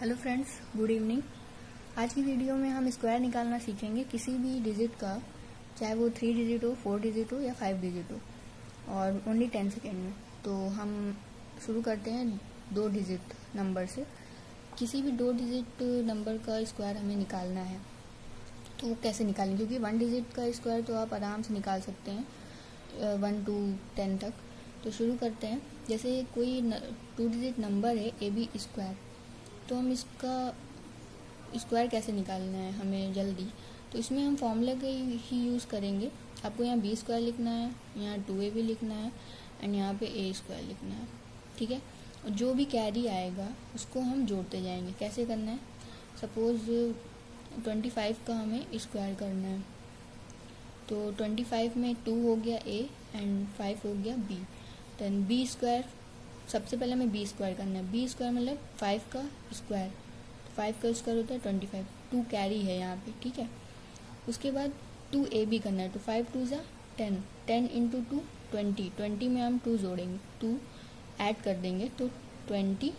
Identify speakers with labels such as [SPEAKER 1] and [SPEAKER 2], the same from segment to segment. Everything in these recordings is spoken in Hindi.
[SPEAKER 1] Hello friends, good evening. आज की वीडियो में हम स्क्वायर निकालना सीखेंगे किसी भी डिजिट का, चाहे वो 3 डिजिट हो, 4 डिजिट हो या 5 डिजिट हो, और ओनली 10 सेकेंड में। तो हम शुरू करते हैं 2 डिजिट नंबर से। किसी भी 2 डिजिट नंबर का स्क्वायर हमें निकालना है, तो वो कैसे निकालेंगे? क्योंकि 1 डिजिट का स्क्वायर तो आप आराम से निकाल सकते हैं 1 to 10 तक। तो शुरू करते हैं। जैसे कोई 2 डिजिट नंबर है AB स्क्वायर, तो हम इसका स्क्वायर कैसे निकालना है हमें जल्दी। तो इसमें हम फॉर्मूला का ही यूज़ करेंगे। आपको यहाँ B स्क्वायर लिखना है, यहाँ 2AB लिखना है एंड यहाँ पे A स्क्वायर लिखना है, ठीक है। और जो भी कैरी आएगा उसको हम जोड़ते जाएंगे। कैसे करना है? सपोज 25 का हमें स्क्वायर करना है, तो 25 में 2 हो गया A एंड 5 हो गया B। देन B स्क्वायर, सबसे पहले हमें B स्क्वायर करना है। B स्क्वायर मतलब 5 का स्क्वायर, 5 का स्क्वायर होता है 25, 2 कैरी है यहाँ पे, ठीक है। उसके बाद 2AB करना है, तो 5 2 ज़ा 10, 10 इंटू 2 20, 20 में हम 2 जोड़ेंगे, 2 ऐड कर देंगे तो 22,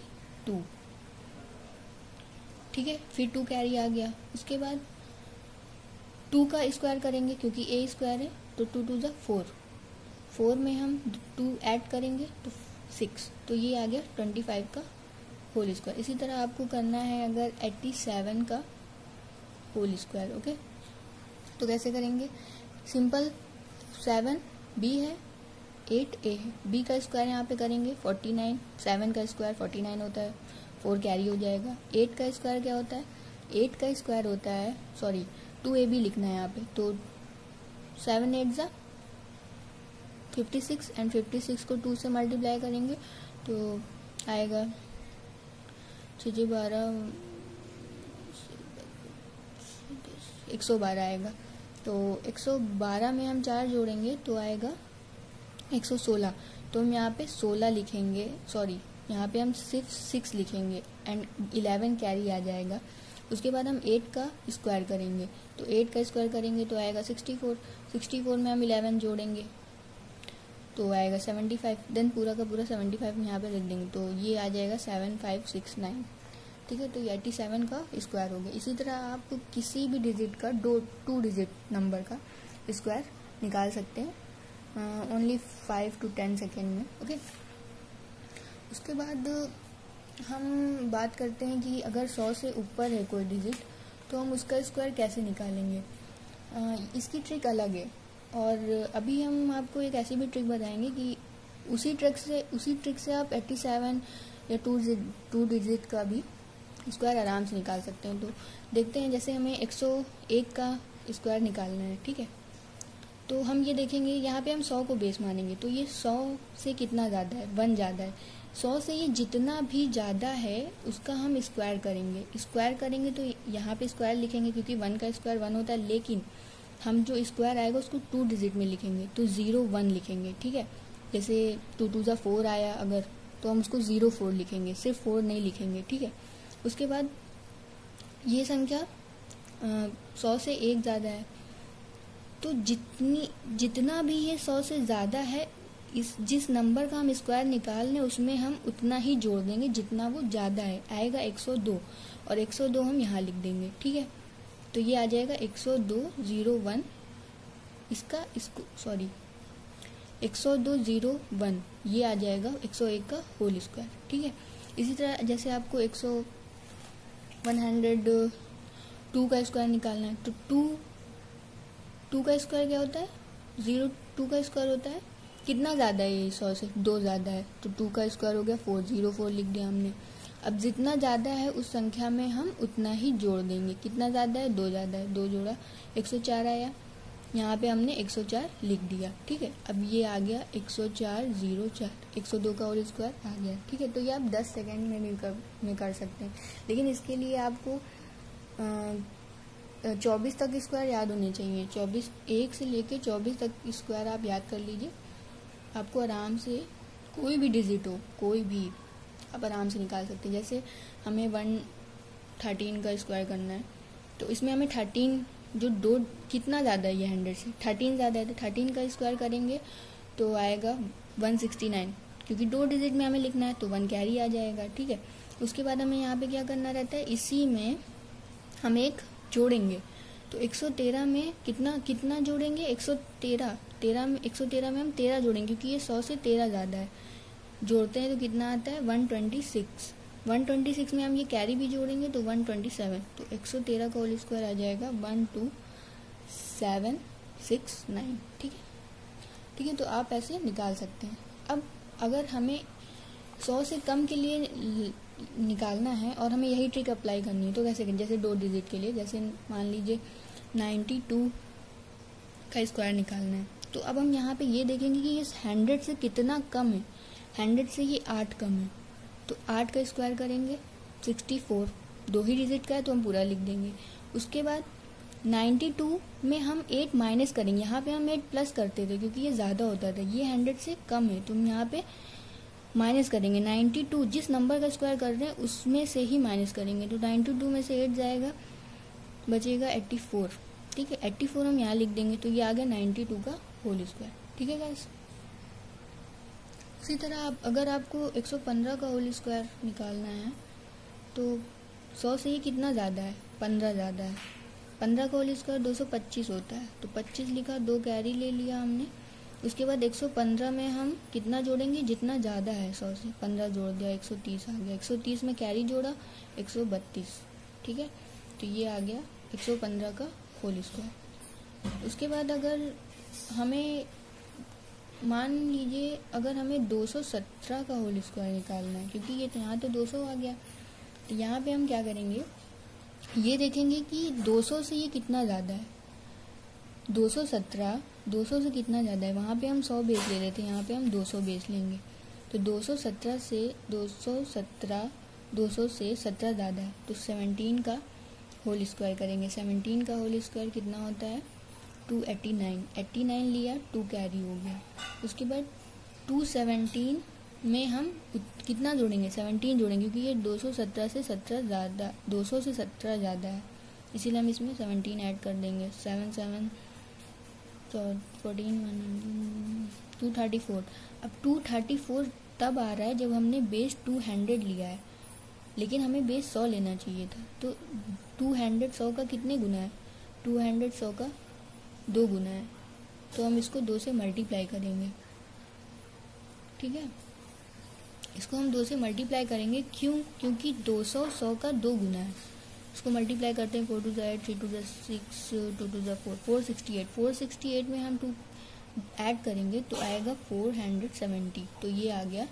[SPEAKER 1] ठीक है। फिर 2 कैरी आ गया। उसके बाद 2 का स्क्वायर करेंगे, क्योंकि A स्क्वायर है, तो 2 2 ज़ा 4, 4 में हम 2 ऐड करेंगे तो 6, तो ये आ गया 25 का होल स्क्वायर। इसी तरह आपको करना है अगर 87 का होल स्क्वायर, ओके। तो कैसे करेंगे? सिंपल, 7 B है, 8 A है। B का स्क्वायर यहाँ पे करेंगे 49, 7 का स्क्वायर 49 होता है, 4 कैरी हो जाएगा। 8 का स्क्वायर क्या होता है? 8 का स्क्वायर होता है, सॉरी 2AB लिखना है यहाँ पे, तो 7 8 ज़ा 56 एंड 56 को 2 से मल्टीप्लाई करेंगे तो आएगा 6 12 112 आएगा। तो 112 में हम 4 जोड़ेंगे तो आएगा 116। तो हम यहाँ पे 16 लिखेंगे, सॉरी यहाँ पे हम सिर्फ 6 लिखेंगे एंड 11 कैरी आ जाएगा। उसके बाद हम 8 का स्क्वायर करेंगे, तो 8 का स्क्वायर करेंगे तो आएगा 64, 64 में हम 11 जोड़ेंगे तो आएगा 75। देन पूरा का पूरा 75 यहाँ पे रख देंगे, तो ये आ जाएगा 7569, ठीक है। तो ये 87 का स्क्वायर हो गया। इसी तरह आप किसी भी डिजिट का 2 डिजिट नंबर का स्क्वायर निकाल सकते हैं ओनली 5 to 10 सेकेंड में, ओके। उसके बाद हम बात करते हैं कि अगर 100 से ऊपर है कोई डिजिट, तो हम उसका स्क्वायर कैसे निकालेंगे। इसकी ट्रिक अलग है, और अभी हम आपको एक ऐसी भी ट्रिक बताएंगे कि उसी ट्रिक से आप 87 या 2 डिजिट का भी स्क्वायर आराम से निकाल सकते हैं। तो देखते हैं, जैसे हमें 101 का स्क्वायर निकालना है, ठीक है। तो हम ये देखेंगे, यहाँ पे हम 100 को बेस मानेंगे, तो ये 100 से कितना ज़्यादा है? 1 ज़्यादा है। 100 से ये जितना भी ज़्यादा है उसका हम स्क्वायर करेंगे तो यहाँ पे स्क्वायर लिखेंगे, क्योंकि 1 का स्क्वायर 1 होता है, लेकिन हम जो स्क्वायर आएगा उसको 2 डिजिट में लिखेंगे, तो 01 लिखेंगे, ठीक है। जैसे 2 2 ज़ा 4 आया अगर, तो हम उसको 04 लिखेंगे, सिर्फ 4 नहीं लिखेंगे, ठीक है। उसके बाद ये संख्या 100 से 1 ज़्यादा है, तो जितना भी ये 100 से ज़्यादा है, जिस नंबर का हम स्क्वायर निकाल रहे हैं उसमें हम उतना ही जोड़ देंगे जितना वो ज़्यादा है। आएगा 102, और 102 हम यहाँ लिख देंगे, ठीक है। तो ये आ जाएगा 10201, इसको 10201, ये आ जाएगा 101 का होल स्क्वायर, ठीक है। इसी तरह जैसे आपको 102 का स्क्वायर निकालना है, तो 2 का स्क्वायर क्या होता है? 02 का स्क्वायर होता है, कितना ज़्यादा है ये 100 से? 2 ज़्यादा है, तो 2 का स्क्वायर हो गया 404 लिख दिया हमने। अब जितना ज़्यादा है उस संख्या में हम उतना ही जोड़ देंगे। कितना ज़्यादा है? 2 ज़्यादा है, 2 जोड़ा 104 आया, यहाँ पे हमने 104 लिख दिया, ठीक है। अब ये आ गया 10404, 102 का होल स्क्वायर आ गया, ठीक है। तो ये आप 10 सेकेंड में कर सकते हैं, लेकिन इसके लिए आपको 24 तक स्क्वायर याद होने चाहिए। 24, 1 से लेके 24 तक स्क्वायर आप याद कर लीजिए, आपको आराम से कोई भी डिजिट हो, कोई भी आप आराम से निकाल सकते हैं। जैसे हमें 113 का स्क्वायर करना है, तो इसमें हमें 13 जो 2 कितना ज़्यादा है, ये 100 से 13 ज़्यादा है, तो 13 का स्क्वायर करेंगे तो आएगा 169, क्योंकि 2 डिजिट में हमें लिखना है तो 1 कैरी आ जाएगा, ठीक है। उसके बाद हमें यहाँ पे क्या करना रहता है, इसी में हम एक जोड़ेंगे। तो 113 में कितना जोड़ेंगे, 113 में हम 13 जोड़ेंगे, क्योंकि ये 100 से 13 ज़्यादा है। जोड़ते हैं तो कितना आता है 126 में हम ये कैरी भी जोड़ेंगे तो 127, तो 113 का होल स्क्वायर आ जाएगा 12769। ठीक है, तो आप ऐसे निकाल सकते हैं। अब अगर हमें 100 से कम के लिए निकालना है और हमें यही ट्रिक अप्लाई करनी है तो कैसे करें, जैसे 2 डिजिट के लिए, जैसे मान लीजिए 92 का स्क्वायर निकालना है, तो अब हम यहाँ पे ये देखेंगे कि ये 100 से कितना कम है। 100 से ये 8 कम है, तो 8 का स्क्वायर करेंगे 64, 2 ही डिजिट का है तो हम पूरा लिख देंगे। उसके बाद 92 में हम 8 माइनस करेंगे, यहाँ पे हम 8 प्लस करते थे क्योंकि ये ज़्यादा होता था, ये 100 से कम है तो हम यहाँ पे माइनस करेंगे। 92 जिस नंबर का स्क्वायर कर रहे हैं उसमें से ही माइनस करेंगे, तो 92 में से 8 जाएगा, बचेगा 84। ठीक है, 84 हम यहाँ लिख देंगे, तो ये आ गया 92 का होल स्क्वायर। ठीक है गाइस, इसी तरह अगर आपको 115 का होल स्क्वायर निकालना है तो 100 से ये कितना ज़्यादा है, 15 ज़्यादा है। 15 का होल स्क्वायर 225 होता है, तो 25 लिखा, 2 कैरी ले लिया हमने। उसके बाद 115 में हम कितना जोड़ेंगे, जितना ज़्यादा है 100 से, 15 जोड़ दिया, 130 आ गया। 130 में कैरी जोड़ा 132। ठीक है, तो ये आ गया 115 का होल स्क्वायर। उसके बाद अगर हमें मान लीजिए अगर हमें 217 का होल स्क्वायर निकालना है, क्योंकि ये यहाँ तो 200 आ गया, तो यहाँ पे हम क्या करेंगे, ये देखेंगे कि 200 से ये कितना ज़्यादा है। 200 से कितना ज़्यादा है, वहाँ पे हम 100 बेस ले रहे थे, यहाँ पे हम 200 बेस लेंगे। तो 217 से 200 से 17 ज़्यादा है, तो 17 का होल स्क्वायर करेंगे। 17 का होल स्क्वायर कितना होता है 289, 89 लिया, 2 कैरी हो गया। उसके बाद 217 में हम कितना जोड़ेंगे, 17 जोड़ेंगे, क्योंकि ये 217 से 17 ज़्यादा, 200 से 17 ज़्यादा है, इसीलिए हम इसमें 17 ऐड कर देंगे। 7 7 14 234। अब 234 तब आ रहा है जब हमने बेस 200 लिया है, लेकिन हमें बेस 100 लेना चाहिए था। तो 200 100 का कितने गुना है, 200 100 का 2 गुना है, तो हम इसको 2 से मल्टीप्लाई करेंगे। ठीक है, इसको हम 2 से मल्टीप्लाई करेंगे, क्यों, क्योंकि 200 100 का 2 गुना है। इसको मल्टीप्लाई करते हैं, 4 2 8, 3 2 6, 2 2 4, 468। 468 में हम 2 ऐड करेंगे तो आएगा 470, तो ये आ गया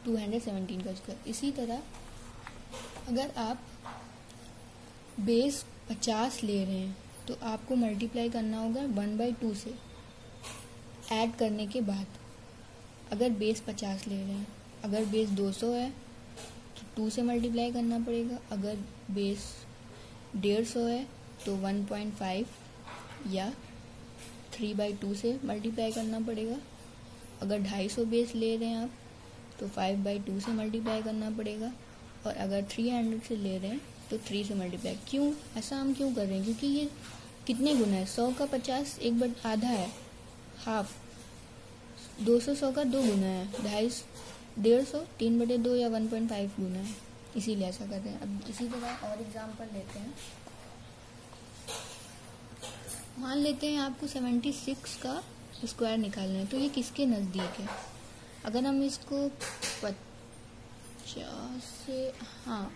[SPEAKER 1] 217 का स्क्वायर। इसी तरह अगर आप बेस 50 ले रहे हैं तो आपको मल्टीप्लाई करना होगा 1/2 से ऐड करने के बाद, अगर बेस 50 ले रहे हैं। अगर बेस 200 है तो 2 से मल्टीप्लाई करना पड़ेगा, अगर बेस 150 है तो 1.5 या 3/2 से मल्टीप्लाई करना पड़ेगा। अगर 250 बेस ले रहे हैं आप तो 5/2 से मल्टीप्लाई करना पड़ेगा, और अगर 300 से ले रहे हैं तो 3 से मल्टीप्लाई। क्यों, ऐसा हम क्यों कर रहे हैं, क्योंकि ये कितने गुना है, 100 का 50 1/2 है, हाफ। 200 100 का 2 गुना है, 250 150 3/2 या 1.5 गुना है, इसीलिए ऐसा कर रहे हैं। अब इसी तरह और एग्जाम्पल लेते हैं। मान लेते हैं आपको 76 का स्क्वायर निकालना है, तो ये किसके नज़दीक है। अगर हम इसको 50 से, हाँ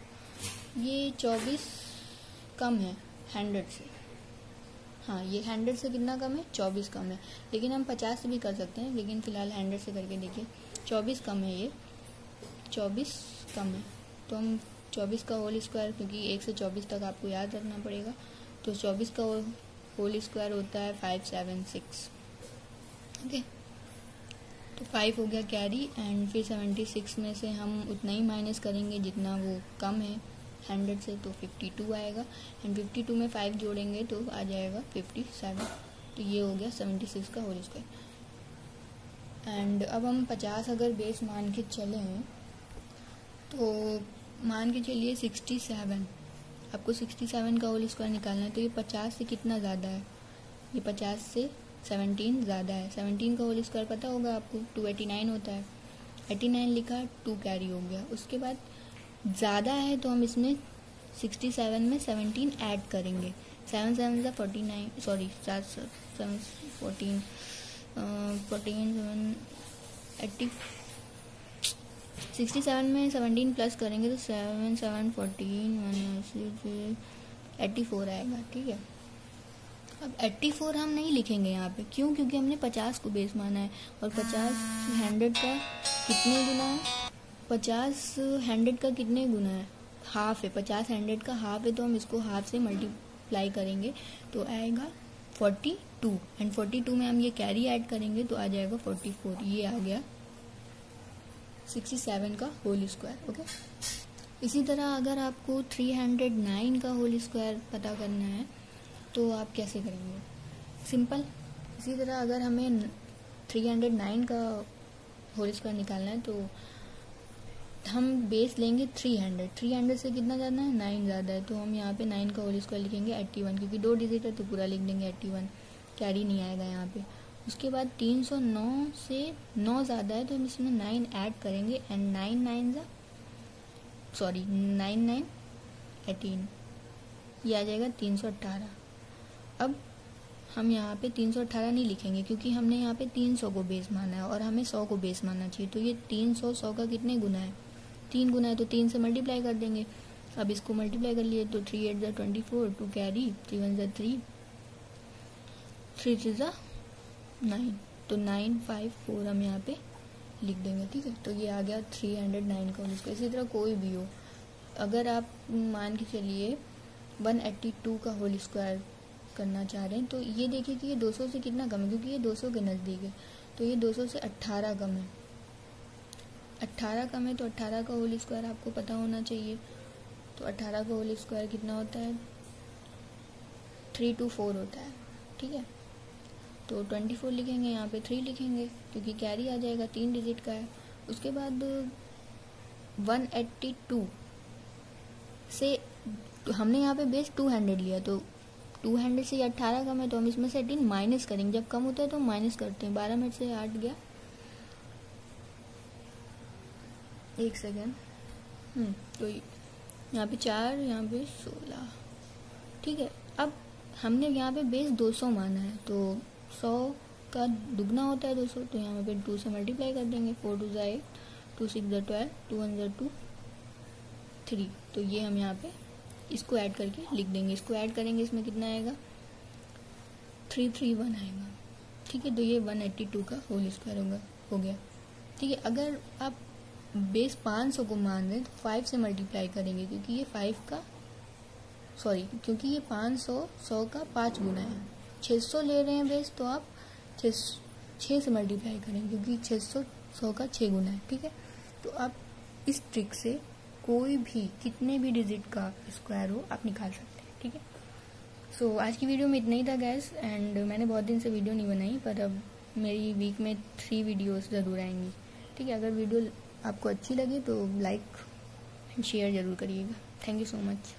[SPEAKER 1] ये 24 कम है 100 से, हाँ ये 100 से कितना कम है, 24 कम है, लेकिन हम 50 से भी कर सकते हैं, लेकिन फ़िलहाल 100 से करके देखिए। 24 कम है, ये 24 कम है, तो हम 24 का होल स्क्वायर, क्योंकि 1 से 24 तक आपको याद रखना पड़ेगा, तो 24 का होल स्क्वायर होता है 576। ओके, तो 5 हो गया कैरी, एंड फिर 76 में से हम उतना ही माइनस करेंगे जितना वो कम है 100 से, तो 52 आएगा, एंड 52 में 5 जोड़ेंगे तो आ जाएगा 57। तो ये हो गया 76 का होल स्क्वायर। एंड अब हम 50 अगर बेस मान के चले हैं तो मान के चलिए 67, आपको 67 का होल स्क्वायर निकालना है, तो ये 50 से कितना ज़्यादा है, ये 50 से 17 ज़्यादा है। 17 का होल स्क्वायर पता होगा आपको, 289 होता है। 89 लिखा, 2 कैरी हो गया। उसके बाद ज़्यादा है तो हम इसमें 67 में 17 ऐड करेंगे। 7 7 49, सॉरी 7 7 14 14 7 80 67 में 17 प्लस करेंगे तो 7 7 14 84 आएगा। ठीक है, अब 84 हम नहीं लिखेंगे यहाँ पे, क्यों? क्योंकि हमने 50 को बेस माना है और 50 100 का कितने गुना है? 50 100 का कितने गुना है? हाफ है। 50 100 का हाफ है, तो हम इसको हाफ से मल्टीप्लाई करेंगे तो आएगा 42, एंड 42 में हम ये कैरी ऐड करेंगे तो आ जाएगा 44। ये आ गया 67 का होल स्क्वायर। ओके, इसी तरह अगर आपको 309 का होल स्क्वायर पता करना है तो आप कैसे करेंगे? सिंपल, इसी तरह अगर हमें 309 का होल स्क्वायर निकालना है तो हम बेस लेंगे 300। 300 से कितना ज़्यादा है? 9 ज़्यादा है, तो हम यहाँ पे 9 का होल स्क्वायर लिखेंगे 81, क्योंकि 2 डिजिट है तो पूरा लिख देंगे 81, कैरी नहीं आएगा यहाँ पे। उसके बाद 309 से 9 ज़्यादा है तो हम इसमें 9 ऐड करेंगे, एंड 9 9 18, ये आ जाएगा 318। अब हम यहाँ पे 318 नहीं लिखेंगे क्योंकि हमने यहाँ पे 300 को बेस माना है और हमें 100 को बेस मानना चाहिए। तो ये 300 100 का कितने गुना है? 3 गुना है, तो 3 से मल्टीप्लाई कर देंगे। अब इसको मल्टीप्लाई कर लिए तो 3 8 24, 2 कैरी, 3 1 3, 3 3 9, तो 954 हम यहाँ पे लिख देंगे। ठीक है, तो ये आ गया 309 का होल स्क्वायर। इसी तरह कोई भी हो, अगर आप मान के चलिए 182 का होल स्क्वायर करना चाह रहे हैं तो ये देखिए कि ये 200 से कितना कम है, क्योंकि ये 200 के नज़दीक है, तो ये 200 से 18 कम है। 18 कम है तो 18 का होल स्क्वायर आपको पता होना चाहिए। तो 18 का होल स्क्वायर कितना होता है? 324 होता है। ठीक है, तो 24 लिखेंगे, यहाँ पे 3 लिखेंगे क्योंकि कैरी आ जाएगा, 3 डिजिट का है। उसके बाद 182 से हमने यहाँ पे बेस 200 लिया, तो 200 से 18 कम है तो हम इसमें से 18 माइनस करेंगे। जब कम होता है तो माइनस करते हैं। 12 मिनट से 8 गया, 1 सेकेंड। तो यहाँ पे 4, यहाँ पे 16। ठीक है, अब हमने यहाँ पे बेस 200 माना है, तो 100 का दुगना होता है 200, तो यहाँ पे 2 से मल्टीप्लाई कर देंगे। 4 2 8, 2 6 12, 2 1 2 3, तो ये हम यहाँ पे इसको ऐड करके लिख देंगे। इसको ऐड करेंगे, इसमें कितना आएगा? 331 आएगा। ठीक है, तो ये 182 का होल स्क्वायर हो गया। ठीक है, अगर आप बेस 500 को मान रहे हैं तो 5 से मल्टीप्लाई करेंगे, क्योंकि ये 500 100 का 5 गुना है। 600 ले रहे हैं बेस तो आप 6 से मल्टीप्लाई करेंगे, क्योंकि 600 100 का 6 गुना है। ठीक है, तो आप इस ट्रिक से कोई भी कितने भी डिजिट का स्क्वायर हो आप निकाल सकते हैं। ठीक है, सो आज की वीडियो में इतना ही था गैस, एंड मैंने बहुत दिन से वीडियो नहीं बनाई, पर अब मेरी वीक में 3 वीडियोस ज़रूर आएंगी। ठीक है, अगर वीडियो आपको अच्छी लगी तो लाइक एंड शेयर ज़रूर करिएगा। Thank you so much.